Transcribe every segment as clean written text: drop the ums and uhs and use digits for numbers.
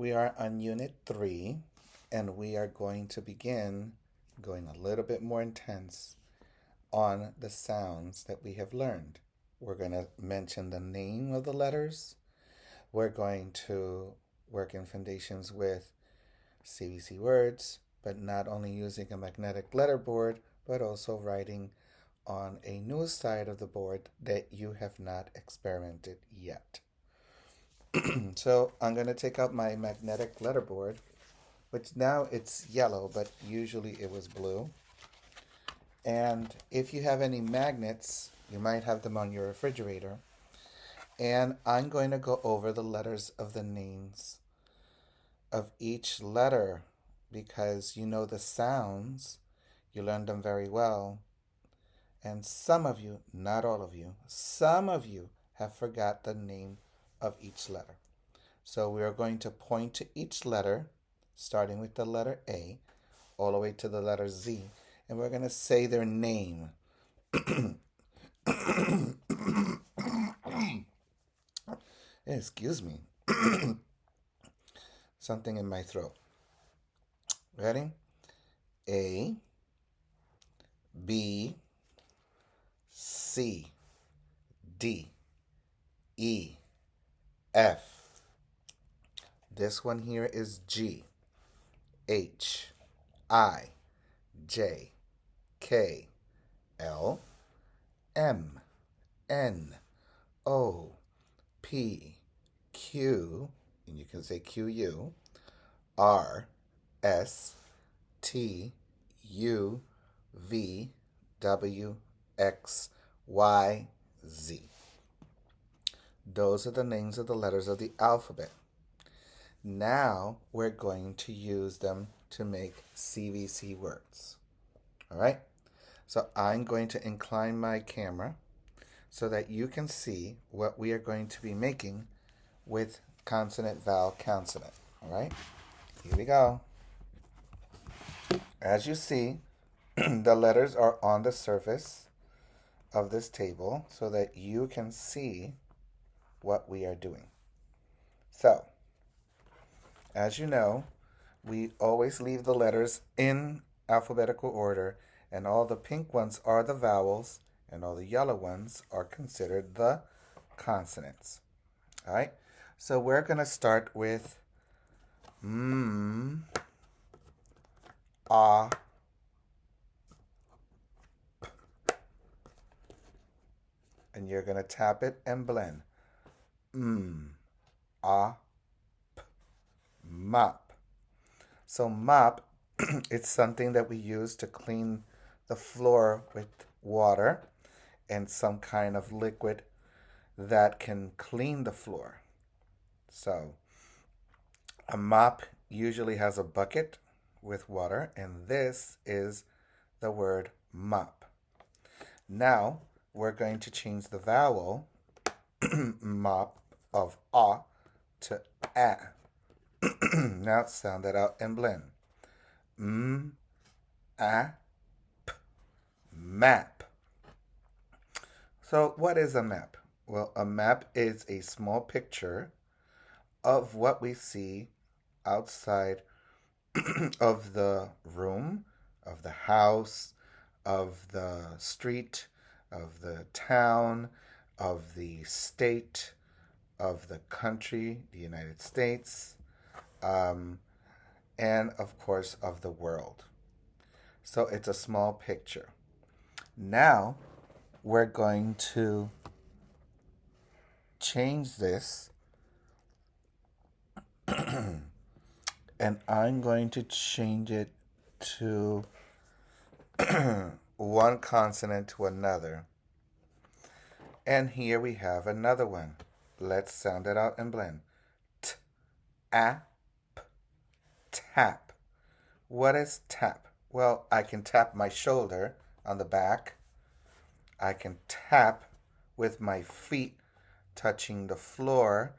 We are on Unit 3, and we are going to begin going a little bit more intense on the sounds that we have learned. We're going to mention the name of the letters. We're going to work in Fundations with CVC words, but not only using a magnetic letterboard, but also writing on a new side of the board that you have not experimented yet. So I'm going to take out my magnetic letterboard, which now it's yellow, but usually it was blue. And if you have any magnets, you might have them on your refrigerator. And I'm going to go over the letters of the names of each letter because you know the sounds, you learned them very well. And some of you, not all of you, some of you have forgot the name of each letter. So we are going to point to each letter, starting with the letter A, all the way to the letter Z, and we're going to say their name. Excuse me. Something in my throat. Ready? A, B, C, D, E, F. This one here is G, H, I, J, K, L, M, N, O, P, Q, and you can say QU, R, S, T, U, V, W, X, Y, Z. Those are the names of the letters of the alphabet. Now we're going to use them to make CVC words. All right? So I'm going to incline my camera so that you can see what we are going to be making with consonant, vowel, consonant. All right? Here we go. As you see, the letters are on the surface of this table so that you can see what we are doing. So, as you know, we always leave the letters in alphabetical order, and all the pink ones are the vowels, and all the yellow ones are considered the consonants. All right? So we're going to start with ah, and you're going to tap it and blend. Ah, mop. So mop, it's something that we use to clean the floor with water and some kind of liquid that can clean the floor. So a mop usually has a bucket with water, and this is the word mop. Now we're going to change the vowel mop of ah to a. Now sound that out and blend. A, p, map. So what is a map? Well, a map is a small picture of what we see outside of the room, of the house, of the street, of the town, of the state, of the country, the United States, and of course of the world. So it's a small picture. Now we're going to change this and I'm going to change it to one consonant to another. And here we have another one. Let's sound it out and blend. T, a, p, tap. What is tap? Well, I can tap my shoulder on the back. I can tap with my feet touching the floor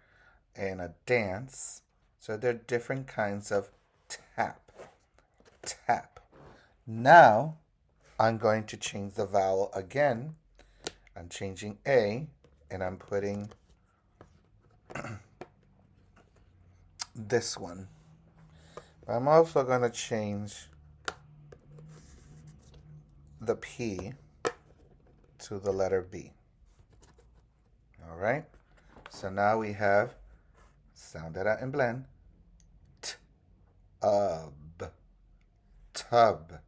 in a dance. So there are different kinds of tap. Tap. Now, I'm going to change the vowel again. I'm changing A, and I'm putting this one. I'm also going to change the P to the letter B. All right? So now we have, sound it out and blend, tub, tub.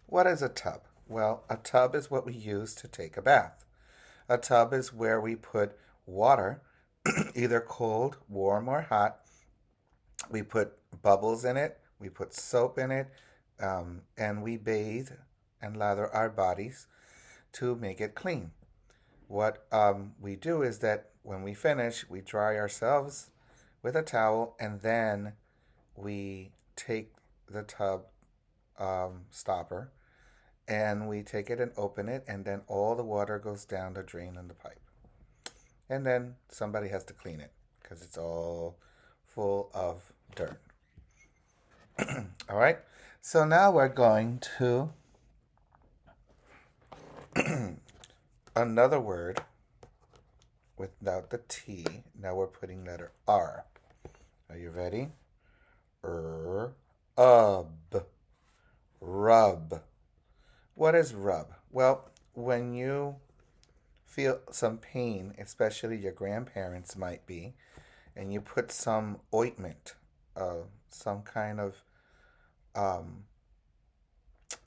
What is a tub? Well, a tub is what we use to take a bath. A tub is where we put water, either cold, warm, or hot. We put bubbles in it, we put soap in it, and we bathe and lather our bodies to make it clean. What we do is that when we finish, we dry ourselves with a towel, and then we take the tub stopper and we take it and open it, and then all the water goes down the drain in the pipe. And then somebody has to clean it because it's all full of dirt. All right, so now we're going to another word without the T. Now we're putting letter R. Are you ready? Rub. What is rub? Well, when you feel some pain, especially your grandparents might be, and you put some ointment, some kind of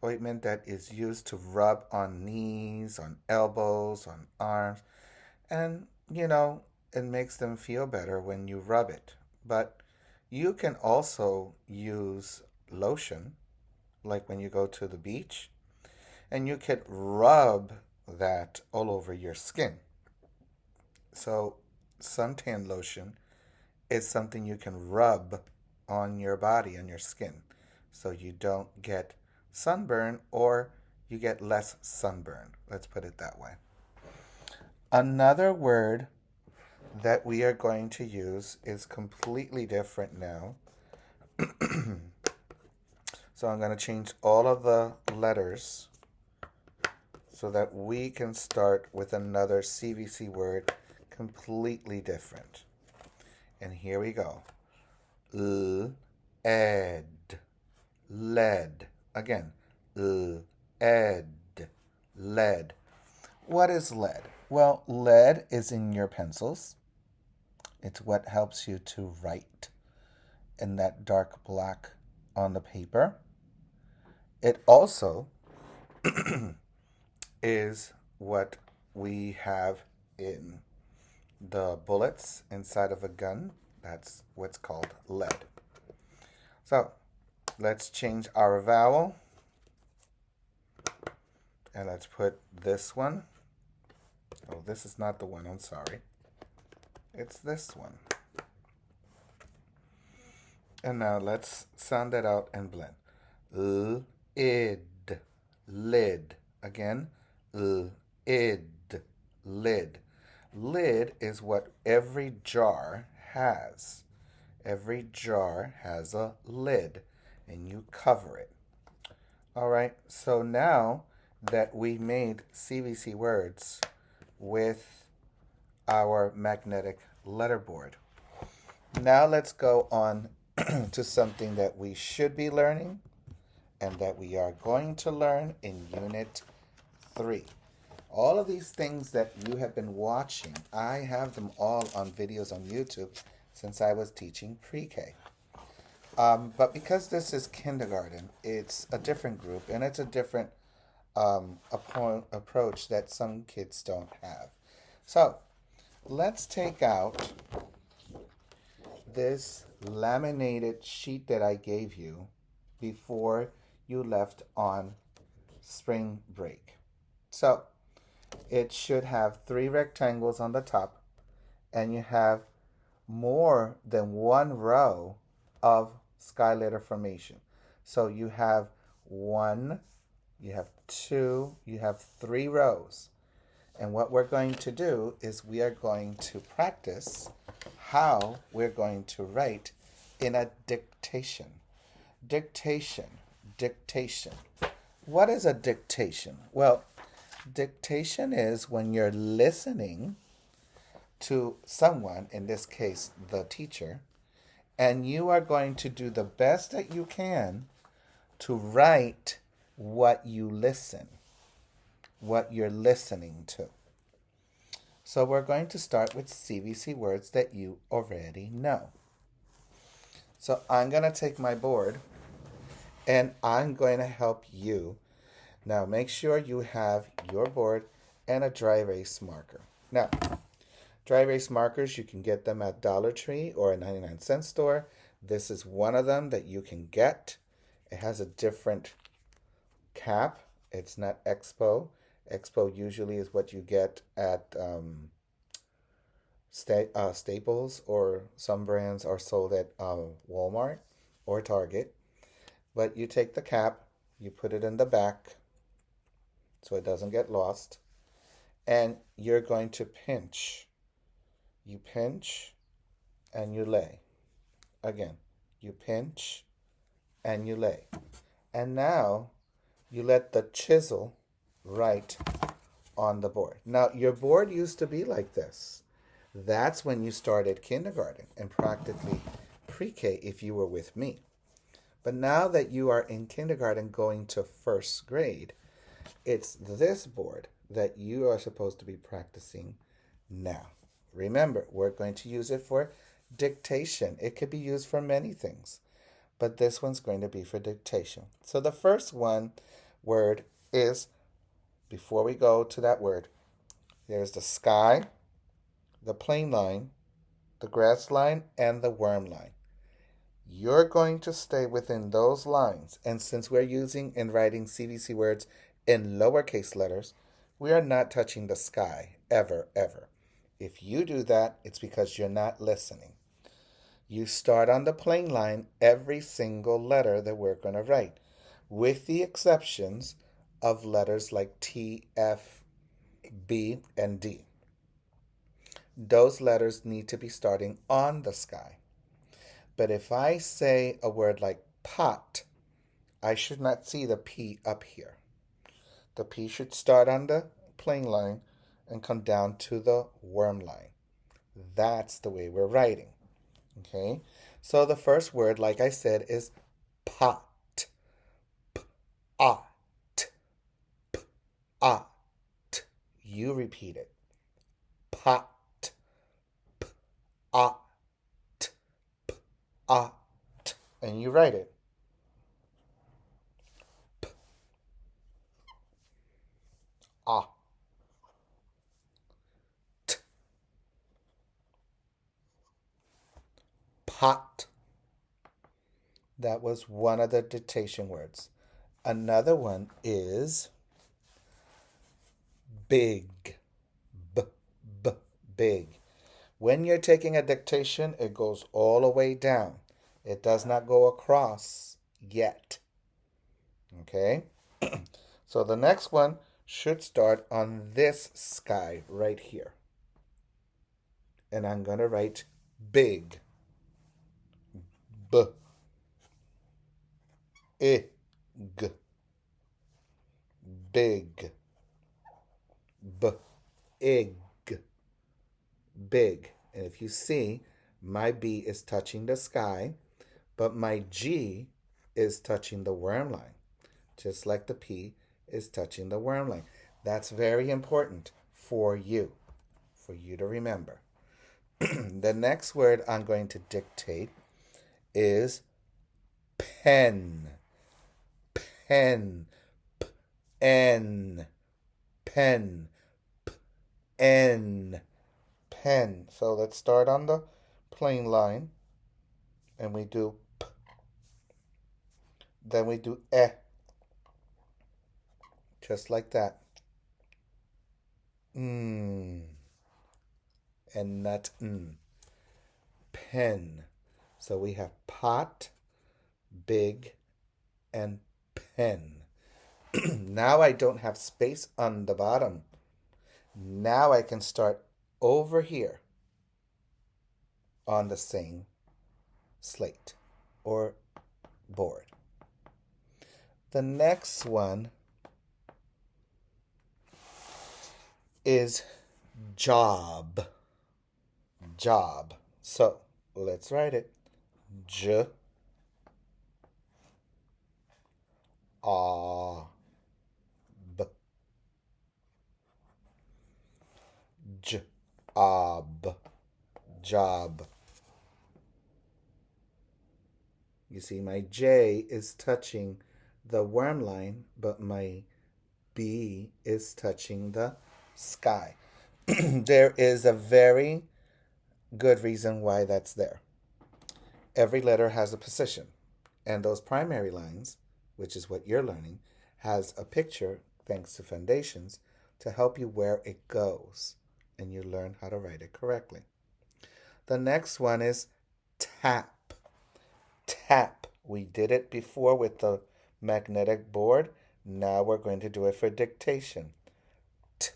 ointment that is used to rub on knees, on elbows, on arms, and it makes them feel better when you rub it. But you can also use lotion, like when you go to the beach, and you could rub that all over your skin. So suntan lotion is something you can rub on your body, on your skin, so you don't get sunburn or you get less sunburn. Let's put it that way. Another word that we are going to use is completely different now. So I'm going to change all of the letters so that we can start with another CVC word completely different. And here we go. Ed. Lead. Again. Ed. Lead. What is lead? Well, lead is in your pencils. It's what helps you to write in that dark black on the paper. It also is what we have in the bullets inside of a gun. That's what's called lead. So let's change our vowel. And let's put this one. Oh, this is not the one. I'm sorry. It's this one. And now let's sound it out and blend. Id. Lid. Again. Id. Lid. Lid is what every jar has. Every jar has a lid, and you cover it. All right, so now that we made CVC words with our magnetic letterboard, now let's go on to something that we should be learning and that we are going to learn in Unit 3. All of these things that you have been watching, I have them all on videos on YouTube since I was teaching pre-K. But because this is kindergarten, it's a different group and it's a different approach that some kids don't have. So let's take out this laminated sheet that I gave you before you left on spring break. So it should have 3 rectangles on the top, and you have more than one row of sky letter formation. So you have 1, you have 2, you have 3 rows. And what we're going to do is we are going to practice how we're going to write in a dictation. Dictation. What is a dictation? Well, dictation is when you're listening to someone, in this case, the teacher, And you are going to do the best that you can to write what you listen, what you're listening to. So we're going to start with CVC words that you already know. So I'm going to take my board and I'm going to help you. Now make sure you have your board and a dry erase marker. Now, dry erase markers, you can get them at Dollar Tree or a 99-cent store. This is one of them that you can get. It has a different cap. It's not Expo. Expo usually is what you get at Staples, or some brands are sold at Walmart or Target. But you take the cap, you put it in the back so it doesn't get lost, and you're going to pinch. You pinch and you lay. Again, you pinch and you lay. And now you let the chisel write on the board. Now, your board used to be like this. That's when you started kindergarten and practically pre-K if you were with me. But now that you are in kindergarten going to first grade, it's this board that you are supposed to be practicing now. Remember, we're going to use it for dictation. It could be used for many things, but this one's going to be for dictation. So the first word is, before we go to that word, there's the sky, the plane line, the grass line, and the worm line. You're going to stay within those lines. And since we're using and writing CVC words in lowercase letters, we are not touching the sky, ever, ever. If you do that, it's because you're not listening. You start on the plane line every single letter that we're going to write, with the exceptions of letters like T, F, B, and D. Those letters need to be starting on the sky. But if I say a word like pot, I should not see the P up here. The P should start on the plane line and come down to the worm line. That's the way we're writing. Okay? So the first word, like I said, is pot. P-ot. P-ot. You repeat it. Pot. P-ot. P-ot. And you write it. P-ah. Pot. That was one of the dictation words. Another one is big. B, big. When you're taking a dictation, it goes all the way down. It does not go across yet. Okay? So the next one should start on this sky right here. And I'm going to write big. B. Ig. Big. B-ig. Big. And if you see, my B is touching the sky, but my G is touching the worm line, just like the P is touching the worm line. That's very important for you to remember. The next word I'm going to dictate is pen. Pen. P-N. Pen. P-N. Pen. So let's start on the plane line. And we do P. Then we do E. Just like that. And not N. Pen. So we have pot, big, and pen. Now I don't have space on the bottom. Now I can start over here on the same slate or board. The next one is job. Job. So let's write it. j, a, b, job, job. You see, my J is touching the worm line, but my B is touching the sky. There is a very good reason why that's there. Every letter has a position, and those primary lines, which is what you're learning, has a picture, thanks to Fundations, to help you where it goes, and you learn how to write it correctly. The next one is tap. Tap. We did it before with the magnetic board. Now we're going to do it for dictation. T,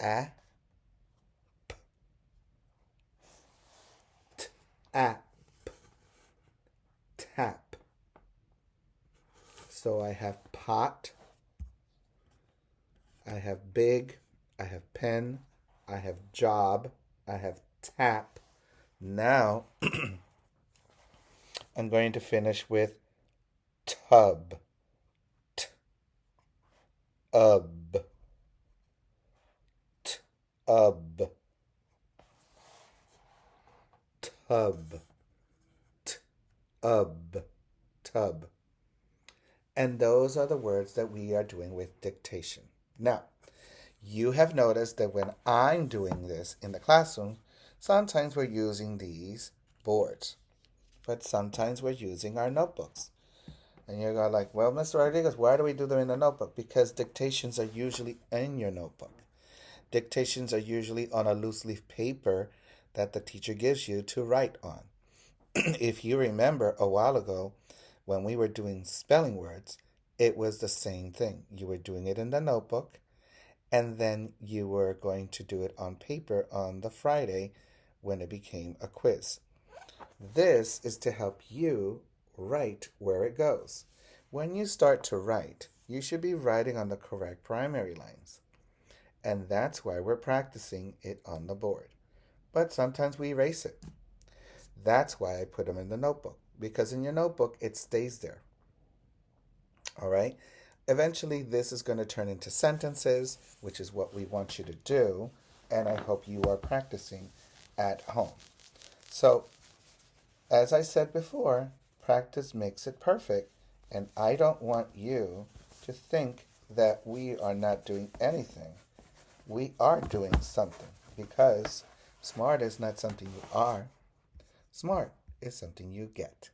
a, t, app, tap. So I have pot, I have big, I have pen, I have job, I have tap. Now I'm going to finish with tub, tub, tub, tub, tub, tub. And those are the words that we are doing with dictation. Now, you have noticed that when I'm doing this in the classroom, sometimes we're using these boards, but sometimes we're using our notebooks. And you're going like, well, Mr. Rodriguez, why do we do them in the notebook? Because dictations are usually in your notebook. Dictations are usually on a loose leaf paper that the teacher gives you to write on. If you remember a while ago, when we were doing spelling words, it was the same thing. You were doing it in the notebook, and then you were going to do it on paper on the Friday when it became a quiz. This is to help you write where it goes. When you start to write, you should be writing on the correct primary lines. And that's why we're practicing it on the board. But sometimes we erase it. That's why I put them in the notebook, because in your notebook, it stays there. All right? Eventually, this is going to turn into sentences, which is what we want you to do. And I hope you are practicing at home. So, as I said before, practice makes it perfect. And I don't want you to think that we are not doing anything. We are doing something, because smart is not something you are. Smart is something you get.